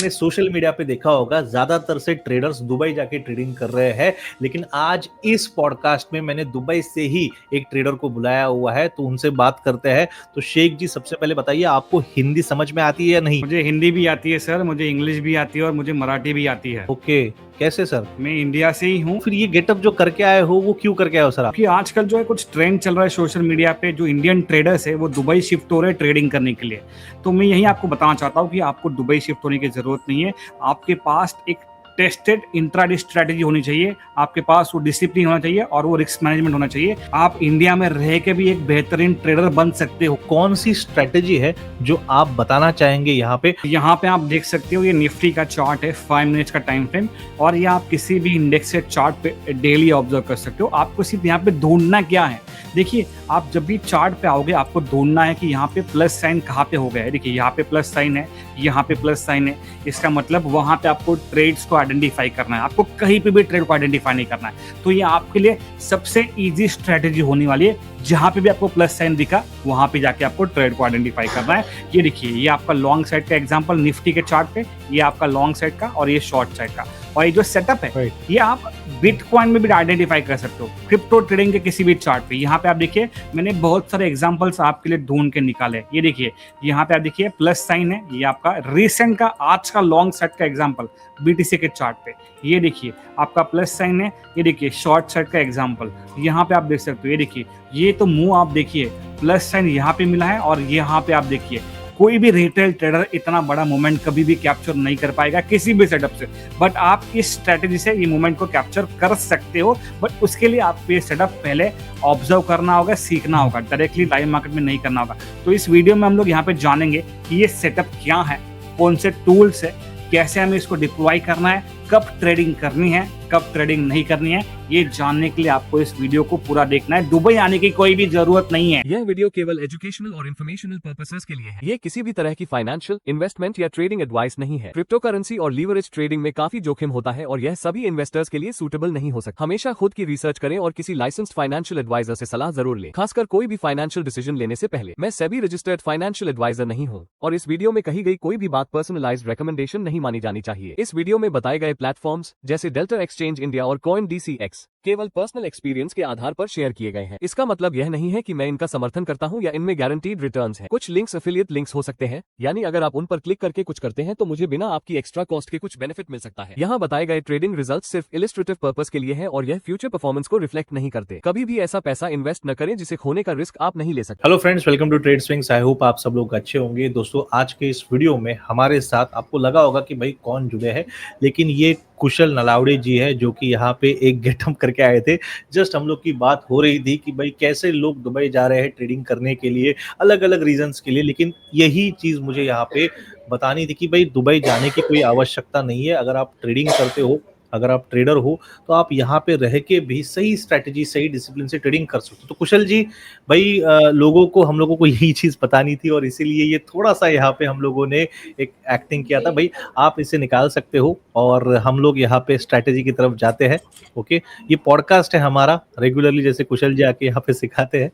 आपने social media पे देखा होगा ज्यादातर से ट्रेडर्स दुबई जाके ट्रेडिंग कर रहे हैं, लेकिन आज इस पॉडकास्ट में मैंने दुबई से ही एक ट्रेडर को बुलाया हुआ है, तो उनसे बात करते हैं। तो शेख जी, सबसे पहले बताइए, आपको हिंदी समझ में आती है या नहीं? मुझे हिंदी भी आती है सर, मुझे इंग्लिश भी आती है और मुझे मराठी भी आती है। ओके, कैसे सर? मैं इंडिया से ही हूँ। फिर ये गेटअप जो करके आए हो वो क्यों करके आए हो सर आप? कि आजकल जो है कुछ ट्रेंड चल रहा है सोशल मीडिया पे, जो इंडियन ट्रेडर्स है वो दुबई शिफ्ट हो रहे हैं ट्रेडिंग करने के लिए। तो मैं यही आपको बताना चाहता हूँ कि आपको दुबई शिफ्ट होने की जरूरत नहीं है। आपके पास एक टेस्टेड इंट्राडे स्ट्रेटेजी होनी चाहिए, आपके पास वो डिसिप्लिन होना चाहिए और वो रिस्क मैनेजमेंट होना चाहिए। आप इंडिया में रह के भी एक बेहतरीन ट्रेडर बन सकते हो। कौन सी स्ट्रेटेजी है जो आप बताना चाहेंगे यहाँ पे? यहाँ पे आप देख सकते हो, ये निफ्टी का चार्ट है, 5 मिनट्स का टाइम फ्रेम, और ये आप किसी भी इंडेक्स से चार्ट पे डेली ऑब्जर्व कर सकते हो। आपको सिर्फ यहाँ पे ढूंढना क्या है, देखिए आप जब भी चार्ट पे आओगे आपको ढूंढना है कि यहाँ पे प्लस साइन कहाँ पे हो गया है। देखिए यहाँ पे प्लस साइन है, यहाँ पे प्लस साइन है, इसका मतलब वहां पे आपको ट्रेड्स को आइडेंटिफाई करना है। आपको कहीं पे भी ट्रेड को आइडेंटिफाई नहीं करना है। तो ये आपके लिए सबसे इजी स्ट्रेटेजी होने वाली है। जहां पे भी आपको प्लस साइन दिखा वहां पे जाके आपको ट्रेड को आइडेंटिफाई करना है। ये देखिए, ये आपका लॉन्ग साइड का एग्जांपल निफ्टी के चार्ट पे, ये आपका लॉन्ग साइड का और ये शॉर्ट साइड का। और ये जो सेटअप है ये आप बिटकॉइन में भी आइडेंटिफाई कर सकते हो, क्रिप्टो ट्रेडिंग के किसी भी चार्ट पे। यहाँ पे आप देखिए, मैंने बहुत सारे एग्जांपल्स आपके लिए ढूंढ के निकाले। ये देखिए, यहाँ पे आप देखिए प्लस साइन है, ये आपका रिसेंट का आज का लॉन्ग साइड का एग्जांपल बीटीसी के चार्ट पे। ये देखिए आपका प्लस साइन है, ये देखिए शॉर्ट साइड का एग्जांपल यहाँ पे आप देख सकते हो। ये देखिए, ये तो मुंह आप देखिए, प्लस साइन यहाँ पे मिला है और यहाँ पे आप देखिए कोई भी रिटेल ट्रेडर इतना बड़ा मोमेंट कभी भी कैप्चर नहीं कर पाएगा किसी भी सेटअप से। बट आप इस स्ट्रेटेजी से ये मोमेंट को कैप्चर कर सकते हो, बट उसके लिए आपको ये सेटअप पहले ऑब्जर्व करना होगा, सीखना होगा, डायरेक्टली लाइव मार्केट में नहीं करना होगा। तो इस वीडियो में हम लोग यहाँ पे जानेंगे कि ये सेटअप क्या है, कौन से टूल्स है, कैसे हमें इसको डिप्लॉय करना है, कब ट्रेडिंग करनी है, कब ट्रेडिंग नहीं करनी है। ये जानने के लिए आपको इस वीडियो को पूरा देखना है। दुबई आने की कोई भी जरूरत नहीं है। यह वीडियो केवल एजुकेशनल और इन्फॉर्मेशनल पर्पसेस के लिए है। ये किसी भी तरह की फाइनेंशियल, इन्वेस्टमेंट या ट्रेडिंग एडवाइस नहीं है। क्रिप्टो करेंसी और लीवरेज ट्रेडिंग में काफी जोखिम होता है और यह सभी इन्वेस्टर्स के लिए सूटेबल नहीं हो सकता। हमेशा खुद की रिसर्च करें और किसी लाइसेंस्ड फाइनेंशियल एडवाइजर से सलाह जरूर लें, खासकर कोई भी फाइनेंशियल डिसीजन लेने से पहले। मैं सेबी रजिस्टर्ड फाइनेंशियल एडवाइजर नहीं हूँ और इस वीडियो में कही गई कोई भी बात पर्सनलाइज्ड रिकमेंडेशन नहीं मानी जानी चाहिए। इस वीडियो में बताए गए प्लेटफॉर्म्स जैसे डेल्टा एक्सचेंज इंडिया और CoinDCX केवल पर्सनल एक्सपीरियंस के आधार पर शेयर किए गए हैं। इसका मतलब यह नहीं है कि मैं इनका समर्थन करता हूं या इनमें गारंटीड रिटर्न्स हैं। कुछ लिंक्स एफिलिएट लिंक्स हो सकते हैं, यानी अगर आप उन पर क्लिक करके कुछ करते हैं तो मुझे बिना आपकी एक्स्ट्रा कॉस्ट के कुछ बेनिफिट मिल सकता है। यहाँ बताए गए ट्रेडिंग रिजल्ट्स सिर्फ इलिस्ट्रेटिव पर्पस के लिए हैं और यह फ्यूचर परफॉर्मेंस को रिफ्लेक्ट नहीं करते। कभी भी ऐसा पैसा इन्वेस्ट न करें जिसे खोने का रिस्क आप नहीं ले सकते। Hello friends, welcome to Trade Swings. I hope आप सब लोग अच्छे होंगे। दोस्तों, आज के इस वीडियो में हमारे साथ आपको लगा होगा कि भाई कौन जुड़े हैं, लेकिन ये कुशल नलावड़े जी है जो कि यहाँ पे एक गेटअप करके आए थे। जस्ट हम लोग की बात हो रही थी कि भाई कैसे लोग दुबई जा रहे हैं ट्रेडिंग करने के लिए, अलग अलग रीजंस के लिए, लेकिन यही चीज़ मुझे यहाँ पे बतानी थी कि भाई दुबई जाने की कोई आवश्यकता नहीं है। अगर आप ट्रेडिंग करते हो, अगर आप ट्रेडर हो, तो आप यहाँ पे रह के भी सही स्ट्रैटेजी, सही डिसिप्लिन से ट्रेडिंग कर सकते हो। तो कुशल जी, भाई हम लोगों को यही चीज़ बतानी थी और इसीलिए ये थोड़ा सा यहाँ पे हम लोगों ने एक एक्टिंग किया था। भाई आप इसे निकाल सकते हो और हम लोग यहाँ पे स्ट्रैटेजी की तरफ जाते हैं। ओके, ये पॉडकास्ट है हमारा, रेगुलरली जैसे कुशल जी आके यहाँ पे सिखाते हैं।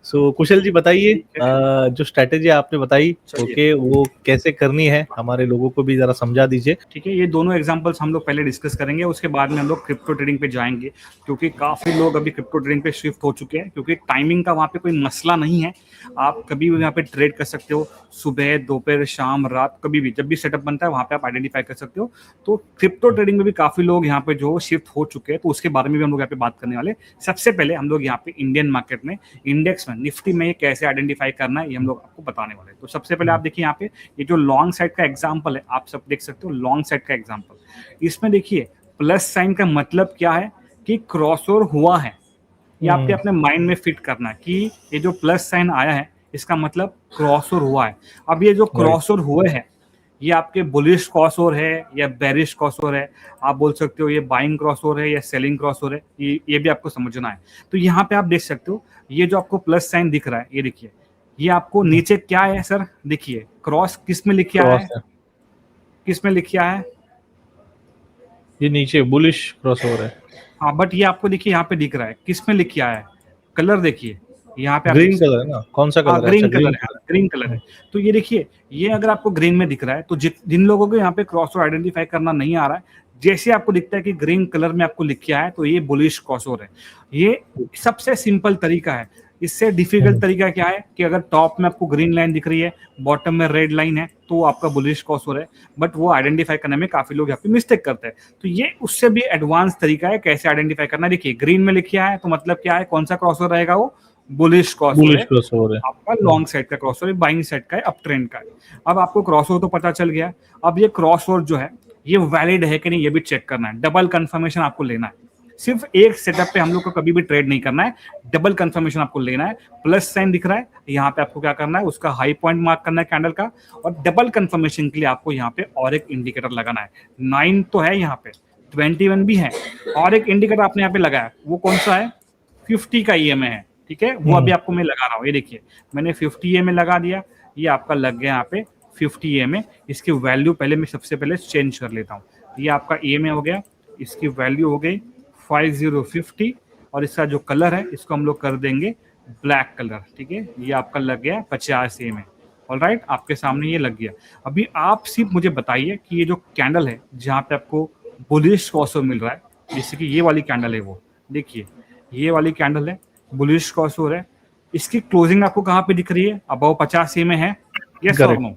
सो कुशल जी बताइए, जो स्ट्रैटेजी आपने बताई, ओके, वो कैसे करनी है, हमारे लोगों को भी जरा समझा दीजिए। ठीक है, ये दोनों एग्जांपल्स हम लोग पहले डिस्कस करेंगे, उसके बाद में हम लोग क्रिप्टो ट्रेडिंग पे जाएंगे, क्योंकि काफ़ी लोग अभी क्रिप्टो ट्रेडिंग पे शिफ्ट हो चुके हैं। क्योंकि टाइमिंग का वहाँ पे कोई मसला नहीं है, आप कभी भी यहाँ पे ट्रेड कर सकते हो, सुबह, दोपहर, शाम, रात, कभी भी, जब भी सेटअप बनता है वहाँ पे आप आइडेंटिफाई कर सकते हो। तो क्रिप्टो ट्रेडिंग में भी काफ़ी लोग यहाँ पे जो शिफ्ट हो चुके हैं, तो उसके बारे में भी हम लोग यहाँ पे बात करने वाले। सबसे पहले हम लोग यहाँ पे इंडियन मार्केट में, इंडेक्स में, निफ्टी में ये कैसे आइडेंटिफाई करना है ये हम लोग आपको बताने वाले। तो सबसे पहले आप देखिए, यहाँ पे ये जो लॉन्ग साइड का एग्जांपल है, आप सब देख सकते हो लॉन्ग साइड का एग्जांपल। इसमें देखिए प्लस साइन का मतलब क्या है कि क्रॉसओवर हुआ है। ये आपके अपने माइंड में फिट करना है कि ये जो प्लस साइन आया है इसका मतलब क्रॉसओवर हुआ है। अब ये जो क्रॉसओवर हुए हैं, ये आपके बुलिश क्रॉसओवर है या बेरिश क्रॉसओवर है, आप बोल सकते हो ये बाइंग क्रॉसओवर है या सेलिंग क्रॉसओवर है, ये भी आपको समझना है। तो यहाँ पे आप देख सकते हो, ये जो आपको प्लस साइन दिख रहा है, ये देखिए, ये आपको नीचे क्या है सर, देखिए क्रॉस किस में लिखा है, किस में लिखा है, ये नीचे बुलिश क्रॉसओवर है। हाँ, बट ये आपको देखिए यहाँ पे दिख रहा है, किस में लिखा है, कलर देखिए यहाँ पे, ग्रीन कलर है ना, कौन सा कलर है? ग्रीन अच्छा, कलर है, ग्रीन कलर है। तो ये देखिए, ये अगर आपको ग्रीन में दिख रहा है तो जिन लोगों को यहाँ पे क्रॉस ओवर आइडेंटिफाई करना नहीं आ रहा है, जैसे आपको दिखता है कि ग्रीन कलर में आपको लिख के आया है, तो ये बुलिश क्रॉस ओवर है। ये सबसे सिंपल तरीका है। इससे डिफिकल्ट तरीका क्या है कि अगर टॉप में आपको ग्रीन लाइन दिख रही है, बॉटम में रेड लाइन है, तो वो आपका बुलिश क्रॉस ओवर है। बट वो आइडेंटिफाई करने में काफी लोग यहाँ पे मिस्टेक करते हैं। तो ये उससे भी एडवांस तरीका है कैसे आइडेंटिफाई करना है। देखिए, ग्रीन में लिखा है तो मतलब क्या है, कौन सा क्रॉस ओवर रहेगा, वो बुलिश क्रॉस ओवर बुलिश है, क्रॉसओवर है। आपका लॉन्ग साइड का क्रॉस ओवर, बाइंग साइड का है, अप ट्रेंड का है। अब आपको क्रॉस ओवर तो पता चल गया। अब ये क्रॉस ओवर जो है ये वैलिड है कि नहीं, ये भी चेक करना है। डबल कंफर्मेशन आपको लेना है। सिर्फ एक सेटअप पे हम लोग को कभी भी ट्रेड नहीं करना है, डबल कंफर्मेशन आपको लेना है। प्लस साइन दिख रहा है, यहाँ पे आपको क्या करना है, उसका हाई पॉइंट मार्क करना है कैंडल का, और डबल कंफर्मेशन के लिए आपको यहाँ पे और एक इंडिकेटर लगाना है। 9 तो है यहाँ पे, 21 भी है, और एक इंडिकेटर आपने यहाँ पे लगाया, वो कौन सा है, 50 का ईएमए है। ठीक है, वो अभी आपको मैं लगा रहा हूँ। ये देखिए, मैंने 50 ईएमए लगा दिया, ये आपका लग गया यहाँ पे 50 ईएमए। इसकी वैल्यू पहले मैं सबसे पहले चेंज कर लेता हूँ। ये आपका ईएमए हो गया, इसकी वैल्यू हो गई 5050, और इसका जो कलर है इसको हम लोग कर देंगे ब्लैक कलर। ठीक है, ये आपका लग गया 50 ईएमए। ऑलराइट, आपके सामने ये लग गया। अभी आप सिर्फ मुझे बताइए कि ये जो कैंडल है जहाँ पे आपको बुलिश क्रॉसओवर मिल रहा है, जैसे कि ये वाली कैंडल है, वो देखिए ये वाली कैंडल है, बुलिश क्रॉसओवर है, इसकी क्लोजिंग आपको कहाँ पे दिख रही है, अबव 50 में है, यस और नो,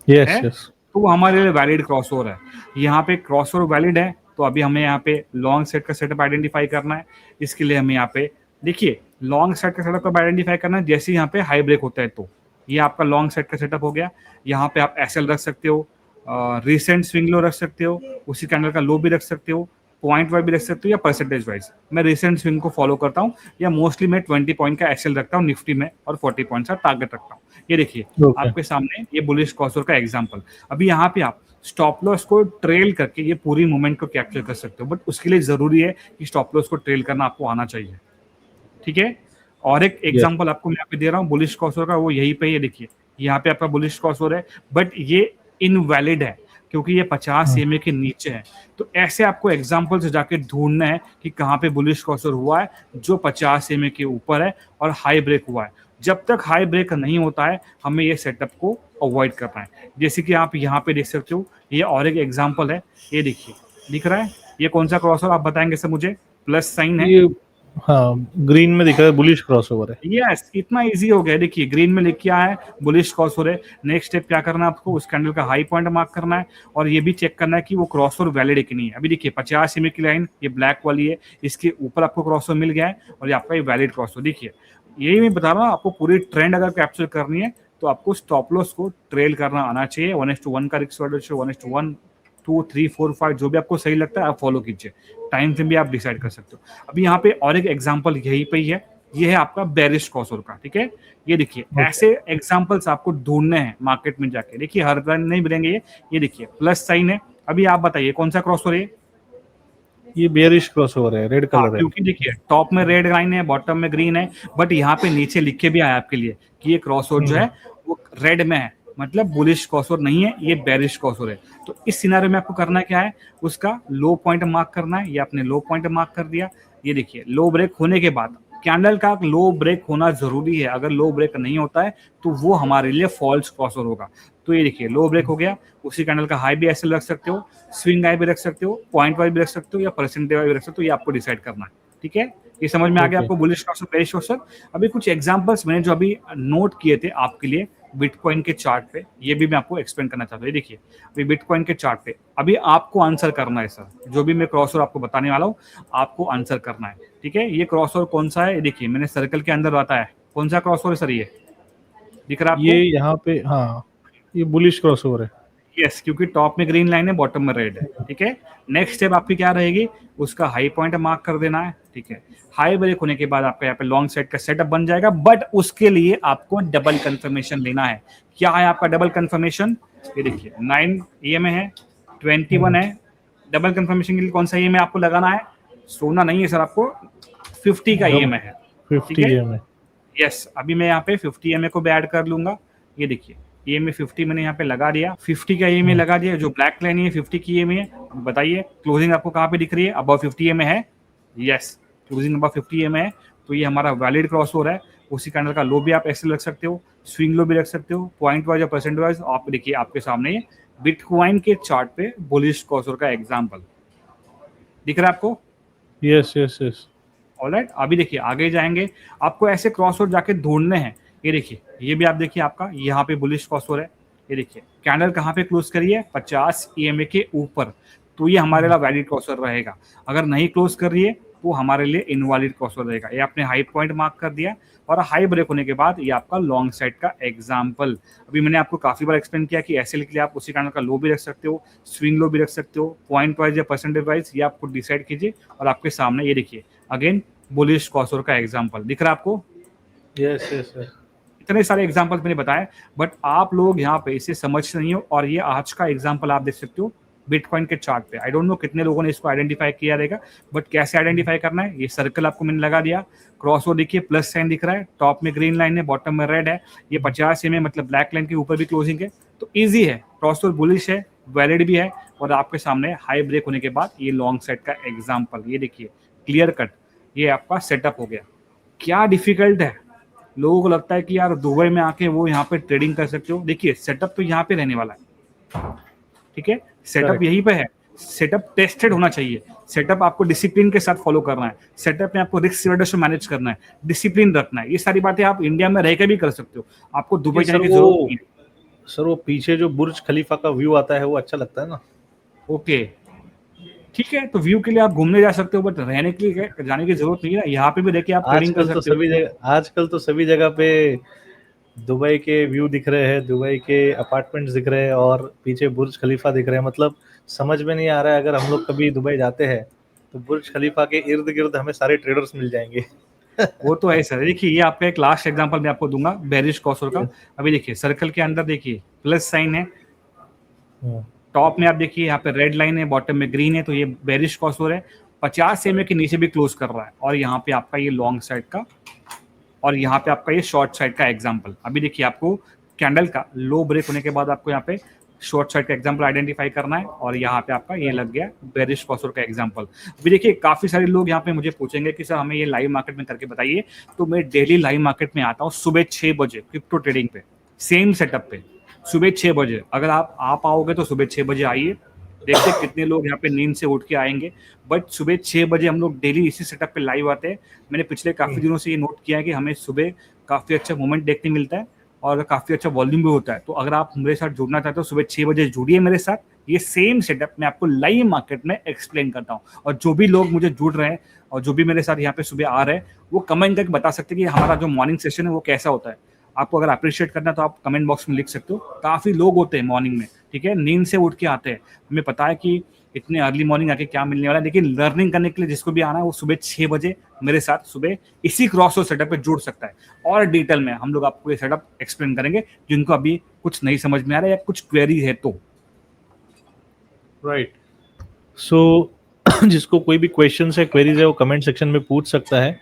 यस है? यस। तो वो हमारे लिए वैलिड क्रॉसओवर है। यहाँ पे क्रॉसओवर वैलिड है, तो अभी हमें यहाँ पे लॉन्ग सेट का सेटअप आइडेंटिफाई करना है। इसके लिए हमें यहाँ पे देखिए लॉन्ग सेट का सेटअप आइडेंटिफाई करना है। जैसे यहाँ पे हाई ब्रेक होता है तो ये आपका लॉन्ग सेट का सेटअप हो गया। यहाँ पे आप एसएल रख सकते हो, रिसेंट स्विंग लो रख सकते हो, उसी कैंडल का लो भी रख सकते हो, पॉइंट वाइज भी रख सकते हो, या परसेंटेज वाइज। मैं रिसेंट स्विंग को फॉलो करता हूँ, या मोस्टली मैं 20 पॉइंट का एसएल रखता हूँ निफ्टी में, और 40 पॉइंट का टारगेट रखता हूँ। ये देखिए आपके सामने ये बुलिश क्रॉसओवर का एग्जांपल। अभी यहाँ पे आप स्टॉप लॉस को ट्रेल करके ये पूरी मूवमेंट को कैप्चर कर सकते हो, बट उसके लिए जरूरी है कि स्टॉप लॉस को ट्रेल करना आपको आना चाहिए। ठीक है, और एक एग्जांपल आपको मैं यहाँ पे दे रहा हूँ बुलिश क्रॉसओवर का, वो यही पे ये देखिए, यहाँ पे आपका बुलिश क्रॉसओवर है, बट ये इनवैलिड है क्योंकि ये 50 EMA के नीचे है। तो ऐसे आपको एग्जांपल से जाके ढूंढना है कि कहाँ पे बुलिश क्रॉसओवर हुआ है जो 50 EMA के ऊपर है और हाई ब्रेक हुआ है। जब तक हाई ब्रेक नहीं होता है हमें ये सेटअप को अवॉइड करना है। जैसे कि आप यहाँ पे देख सकते हो, ये और एक एग्जांपल है, ये देखिए दिख रहा है, ये कौन सा क्रॉसओवर आप बताएंगे सर मुझे, प्लस साइन है, ये हाँ ग्रीन में दिख रहा है, बुलिश क्रॉसओवर है। यस, इतना इजी हो गया। देखिए ग्रीन में लिख के आया है बुलिश क्रॉसओवर है। नेक्स्ट स्टेप क्या करना है आपको, उस कैंडल का हाई पॉइंट मार्क करना है, और ये भी चेक करना है कि वो क्रॉसओवर वैलिड है कि नहीं है। अभी देखिए 50 EMA की लाइन ये ब्लैक वाली है, इसके ऊपर आपको क्रॉसओवर मिल गया है, और ये आपका ये वैलिड क्रॉसओवर। देखिए यही मैं बता रहा हूँ, आपको पूरी ट्रेंड अगर कैप्चर करनी है तो आपको स्टॉप लॉस को ट्रेल करना आना चाहिए। 1:1 का रिस्क रेशियो, 1:1, 2, 3, 4, 5 जो भी आपको सही लगता है आप फॉलो कीजिए। टाइम फ्रेम भी आप डिसाइड कर सकते हो। अभी यहाँ पे और एक एग्जांपल यही पे ही है, ये है आपका बेरिश क्रॉसओवर का। ठीक है, ये देखिए ऐसे एग्जांपल्स आपको ढूंढने हैं मार्केट में जाके। देखिए हर बार नहीं मिलेंगे ये देखिए प्लस साइन है। अभी आप बताइए कौन सा क्रॉसओवर है ये बेरिश क्रॉसओवर है, रेड हाँ, कलर है। क्योंकि देखिए टॉप में रेड लाइन है, बॉटम में ग्रीन है, बट यहाँ पे नीचे लिख के भी आया आपके लिए कि ये क्रॉसओवर जो है वो रेड में है, मतलब बुलिश क्रॉसओवर नहीं है, ये बेरिश क्रॉसओवर है। तो इस सिनारियो में आपको करना क्या है, उसका लो पॉइंट मार्क करना है। ये आपने लो पॉइंट मार्क कर दिया। ये देखिए लो ब्रेक होने के बाद कैंडल का लो ब्रेक होना जरूरी है। अगर लो ब्रेक नहीं होता है तो वो हमारे लिए फॉल्स क्रॉसओवर होगा। तो ये देखिए लो ब्रेक हो गया, उसी कैंडल का हाई भी ऐसे रख सकते हो, स्विंग हाई भी रख सकते हो, पॉइंट वाइज भी रख सकते हो, या परसेंटेज वाइज भी रख सकते हो। ये आपको डिसाइड करना है। ठीक है, ये समझ में आ गया आपको बुलिश क्रॉसओवर बेरिश क्रॉसओवर। अभी कुछ एग्जांपल्स मैंने जो अभी नोट किए थे आपके लिए बिटकॉइन के चार्ट पे, ये भी मैं आपको एक्सप्लेन करना चाहता हूँ। देखिए अभी बिटकॉइन के चार्ट पे अभी आपको आंसर करना है सर, जो भी मैं क्रॉसओवर आपको बताने वाला हूँ आपको आंसर करना है। ठीक है, ये क्रॉसओवर कौन सा है, देखिए मैंने सर्कल के अंदर बताया कौन सा क्रॉसओवर है सर, ये दिख रहा है आपको, ये यहाँ पे हाँ ये बुलिश क्रॉसओवर है। यस, क्योंकि टॉप में ग्रीन लाइन है, बॉटम में रेड है। ठीक है, नेक्स्ट स्टेप आपकी क्या रहेगी, उसका हाई पॉइंट मार्क कर देना है। ठीक है, हाई ब्रेक होने के बाद आपका यहाँ पे लॉन्ग सेट का सेटअप बन जाएगा, बट उसके लिए आपको डबल कंफर्मेशन लेना है। क्या है आपका डबल कंफर्मेशन, ये देखिए 9 EMA है, 21 है। डबल कंफर्मेशन के लिए कौन सा EMA आपको लगाना है, सोना नहीं है सर, आपको 50 का EMA है। 50 EMA। यस, अभी मैं यहाँ पे 50 EMA को भी ऐड कर लूंगा। ये देखिए EMA 50 मैंने यहाँ पे लगा दिया, 50 का EMA लगा दिया। जो ब्लैक लाइन है 50 की EMA है। बताइए क्लोजिंग आपको कहाँ पे दिख रही है, अबव 50 EMA है। यस, क्लोजिंग अबव 50 EMA है, तो ये हमारा वैलिड क्रॉसओवर है। उसी कैंडल का लो भी आप ऐसे रख सकते हो, स्विंग लो भी रख सकते हो, पॉइंट वाइज या परसेंट वाइज। आप देखिए आपके सामने बिटकॉइन के चार्ट पे बुलिश क्रॉसओवर का एग्जांपल दिख रहा है आपको। Yes yes yes. ऑलराइट, अभी देखिए आगे जाएंगे, आपको ऐसे क्रॉसओवर जाके ढूंढने हैं। ये देखिए, ये भी आप देखिए आपका यहाँ पे बुलिश क्रॉसओवर है। ये देखिए कैंडल कहाँ पे क्लोज करी है, 50 EMA के ऊपर, तो ये हमारे लिए वैलिड क्रॉसओवर रहेगा। अगर नहीं क्लोज कर रही है तो हमारे लिए इनवैलिड क्रॉसओवर रहेगा। ये आपने हाई पॉइंट मार्क कर दिया, और हाई ब्रेक होने के बाद ये आपका लॉन्ग साइड का एग्जाम्पल। अभी मैंने आपको काफी बार एक्सप्लेन किया कि ऐसे के लिए आप उसी कैंडल का लो भी रख सकते हो, स्विंग लो भी रख सकते हो, पॉइंट वाइज या परसेंटेज वाइज, ये आपको डिसाइड कीजिए। और आपके सामने ये देखिए अगेन बुलिश क्रॉसओवर का एग्जांपल दिख रहा है आपको। Yes yes yes. इतने सारे एग्जांपल्स मैंने बताए, बट आप लोग यहाँ पे इसे समझते नहीं हो। और ये आज का एग्जांपल आप देख सकते हो बिटकॉइन के चार्ट पे। आई डोंट नो कितने लोगों ने इसको आइडेंटिफाई किया रहेगा, बट कैसे आइडेंटिफाई करना है, ये सर्कल आपको मैंने लगा दिया, क्रॉसओवर देखिए प्लस साइन दिख रहा है, टॉप में ग्रीन लाइन है, बॉटम में रेड है, ये 50 EMA मतलब ब्लैक लाइन के ऊपर भी क्लोजिंग है। तो ईजी है, क्रॉसओवर बुलिश है, वैलिड भी है, और आपके सामने हाई ब्रेक होने के बाद ये लॉन्ग साइड का एग्जाम्पल। ये देखिए क्लियर कट, ये आपका सेटअप हो गया। क्या डिफिकल्ट है, लोगों को लगता है कि यार दुबई में आके वो यहाँ पे ट्रेडिंग कर सकते हो। देखिए सेटअप तो यहाँ पे रहने वाला है, ठीक है, सेटअप Correct. यहीं पे है। सेटअप टेस्टेड होना चाहिए, सेटअप आपको डिसिप्लिन के साथ फॉलो करना है, सेटअप में आपको रिस्क रिडक्शन मैनेज करना है, डिसिप्लिन रखना है। ये सारी बातें आप इंडिया में रह के भी कर सकते हो, आपको दुबई जाने की जरूरत नहीं है। सर वो पीछे जो बुर्ज खलीफा का व्यू आता है वो अच्छा लगता है ना। ओके ठीक है, तो व्यू के लिए आप घूमने जा सकते हो, बट रहने के लिए जाने की जरूरत नहीं है। यहाँ पे भी देखिए आप ट्रेडिंग कर सकते हो। आजकल तो सभी जगह पे दुबई के व्यू दिख रहे हैं, दुबई के अपार्टमेंट्स दिख रहे हैं और पीछे बुर्ज खलीफा दिख रहे हैं। मतलब समझ में नहीं आ रहा है, अगर हम लोग कभी दुबई जाते हैं तो बुर्ज खलीफा के इर्द गिर्द हमें सारे ट्रेडर्स मिल जाएंगे। वो तो है सर। देखिए ये आपका एक लास्ट एग्जांपल मैं आपको दूंगा बेरिश क्रॉसओवर का। अभी देखिए सर्कल के अंदर देखिए प्लस साइन है, टॉप में आप देखिए यहाँ पे रेड लाइन है, बॉटम में ग्रीन है, तो ये बेरिश क्रॉसओवर है। 50 EMA के नीचे भी क्लोज कर रहा है, और यहाँ पे आपका ये लॉन्ग साइड का, और यहाँ पे आपका ये शॉर्ट साइड का एग्जांपल। अभी देखिए आपको कैंडल का लो ब्रेक होने के बाद आपको यहाँ पे शॉर्ट साइड का एग्जांपल आइडेंटिफाई करना है, और यहाँ पे आपका ये लग गया बेरिश क्रॉसओवर का एग्जांपल। अभी देखिए काफी सारे लोग यहाँ पे मुझे पूछेंगे कि सर हमें ये लाइव मार्केट में करके बताइए। तो मैं डेली लाइव मार्केट में आता हूँ सुबह 6 बजे क्रिप्टो ट्रेडिंग पे, सेम सेटअप पे सुबह 6 बजे। अगर आप आओगे तो सुबह 6 बजे आइए, देखते कितने लोग यहाँ पे नींद से उठ के आएंगे। बट सुबह 6 बजे हम लोग डेली इसी सेटअप पे लाइव आते हैं। मैंने पिछले काफी दिनों से ये नोट किया है कि हमें सुबह काफी अच्छा मोमेंट देखने मिलता है, और काफी अच्छा वॉल्यूम भी होता है। तो अगर आप मेरे साथ जुड़ना चाहते हो सुबह 6 बजे जुड़िए मेरे साथ। ये सेम सेटअप मैं आपको लाइव मार्केट में एक्सप्लेन करता हूँ। और जो भी लोग मुझे जुड़ रहे हैं और जो भी मेरे साथ यहाँ पे सुबह आ रहे हैं, वो कमेंट करके बता सकते हैं कि हमारा जो मॉर्निंग सेशन है वो कैसा होता है। आपको अगर अप्रिशिएट करना है तो आप कमेंट बॉक्स में लिख सकते हो। काफी लोग होते हैं मॉर्निंग में, ठीक है, नींद से उठ के आते हैं। हमें पता है कि इतने अर्ली मॉर्निंग आके क्या मिलने वाला है, लेकिन लर्निंग करने के लिए जिसको भी आना है वो सुबह 6 बजे मेरे साथ सुबह इसी क्रॉसओवर सेटअप पे जुड़ सकता है। और डिटेल में हम लोग आपको ये सेटअप एक्सप्लेन करेंगे, जिनको अभी कुछ नहीं समझ में आ रहा है या कुछ क्वेरी है तो। राइट, सो जिसको कोई भी क्वेश्चन है, क्वेरीज है, वो कमेंट सेक्शन में पूछ सकता है,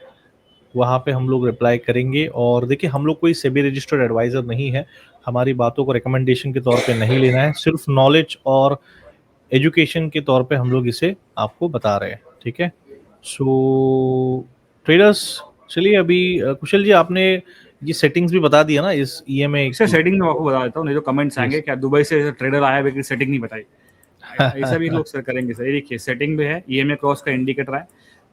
वहाँ पे हम लोग रिप्लाई करेंगे। और देखिए हम लोग कोई सेबी रजिस्टर्ड एडवाइजर नहीं है, हमारी बातों को रिकमेंडेशन के तौर पे नहीं लेना है, सिर्फ नॉलेज और एजुकेशन के तौर पे हम लोग इसे आपको बता रहे हैं, ठीक है। सो ट्रेडर्स, चलिए अभी कुशल जी आपने ये सेटिंग्स भी बता दिया ना इस EMA इसे सेटिंग में आपको बता देता हूँ, नहीं तो कमेंट्स आएंगे क्या दुबई से ट्रेडर आया है सेटिंग नहीं बताई। ऐसा भी लोग सर करेंगे सर। ये देखिए सेटिंग में है, EMA क्रॉस का इंडिकेटर है।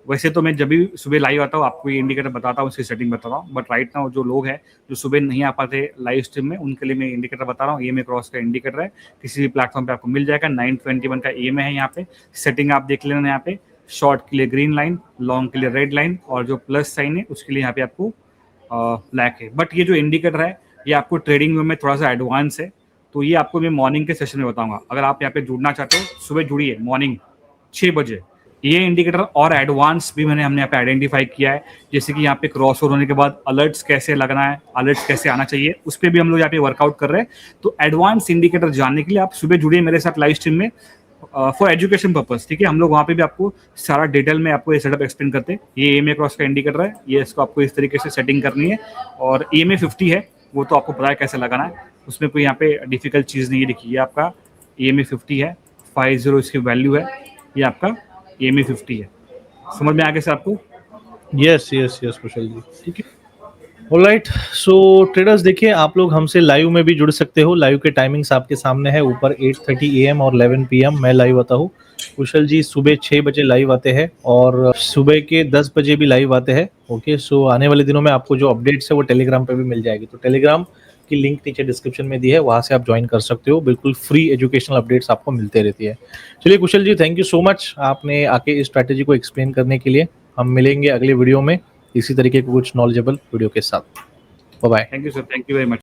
वैसे तो मैं जब भी सुबह लाइव आता हूँ आपको ये इंडिकेटर बताता हूँ, इसकी सेटिंग बताता हूँ। बट राइट नाउ जो लोग हैं जो सुबह नहीं आ पाते लाइव स्ट्रीम में, उनके लिए मैं इंडिकेटर बता रहा हूँ। EMA क्रॉस का इंडिकेटर है, किसी भी प्लेटफॉर्म पे आपको मिल जाएगा। 921 का EMA है यहाँ पे। सेटिंग आप देख लेना यहाँ पे, शॉर्ट के लिए ग्रीन लाइन, लॉन्ग के लिए रेड लाइन, और जो प्लस साइन है उसके लिए यहाँ पे आपको ब्लैक है। बट ये जो इंडिकेटर है ये आपको ट्रेडिंग में थोड़ा सा एडवांस है, तो ये आपको मैं मॉर्निंग के सेशन में बताऊंगा। अगर आप यहाँ पे जुड़ना चाहते हो सुबह जुड़िए मॉर्निंग 6 बजे। ये इंडिकेटर और एडवांस भी हमने यहाँ पे आइडेंटिफाई किया है, जैसे कि यहाँ पे क्रॉस ओवर होने के बाद अलर्ट्स कैसे लगना है, अलर्ट्स कैसे आना चाहिए, उस पर भी हम लोग यहाँ पे वर्कआउट कर रहे हैं। तो एडवांस इंडिकेटर जानने के लिए आप सुबह जुड़िए मेरे साथ लाइव स्ट्रीम में फॉर एजुकेशन पर्पस, ठीक है। हम लोग वहाँ पे भी आपको सारा डिटेल में आपको ये सेटअप एक्सप्लेन करते हैं। ये EMA क्रॉस का इंडिकेटर है, ये इसको आपको इस तरीके से सेटिंग करनी है। और EMA 50 है, वो तो आपको पता है कैसे लगाना है, उसमें कोई यहाँ पे डिफिकल्ट चीज़ नहीं है। देखिए आपका EMA 50 है, 50 इसकी वैल्यू है, ये आपका EMA 50 है। समझ में आ गया सर आपको? यस यस यस कुशल जी, ठीक है। ऑलराइट, सो ट्रेडर्स देखिए, आप लोग हमसे लाइव में भी जुड़ सकते हो। लाइव के टाइमिंग्स आपके सामने है ऊपर, 8:30 AM और 11 PM मैं लाइव आता हूँ। कुशल जी सुबह 6 बजे लाइव आते हैं और सुबह के 10 बजे भी लाइव आते हैं। ओके, सो आने वाले दिनों में आपको जो अपडेट्स है वो टेलीग्राम पे भी मिल जाएगी, तो टेलीग्राम की लिंक नीचे डिस्क्रिप्शन में दी है, वहाँ से आप ज्वाइन कर सकते हो। बिल्कुल फ्री एजुकेशनल अपडेट्स आपको मिलते रहती है। चलिए कुशल जी, थैंक यू सो मच आपने आके इस स्ट्रैटेजी को एक्सप्लेन करने के लिए। हम मिलेंगे अगले वीडियो में इसी तरीके के कुछ नॉलेजेबल वीडियो के साथ। Bye bye. Thank you sir, thank you very much.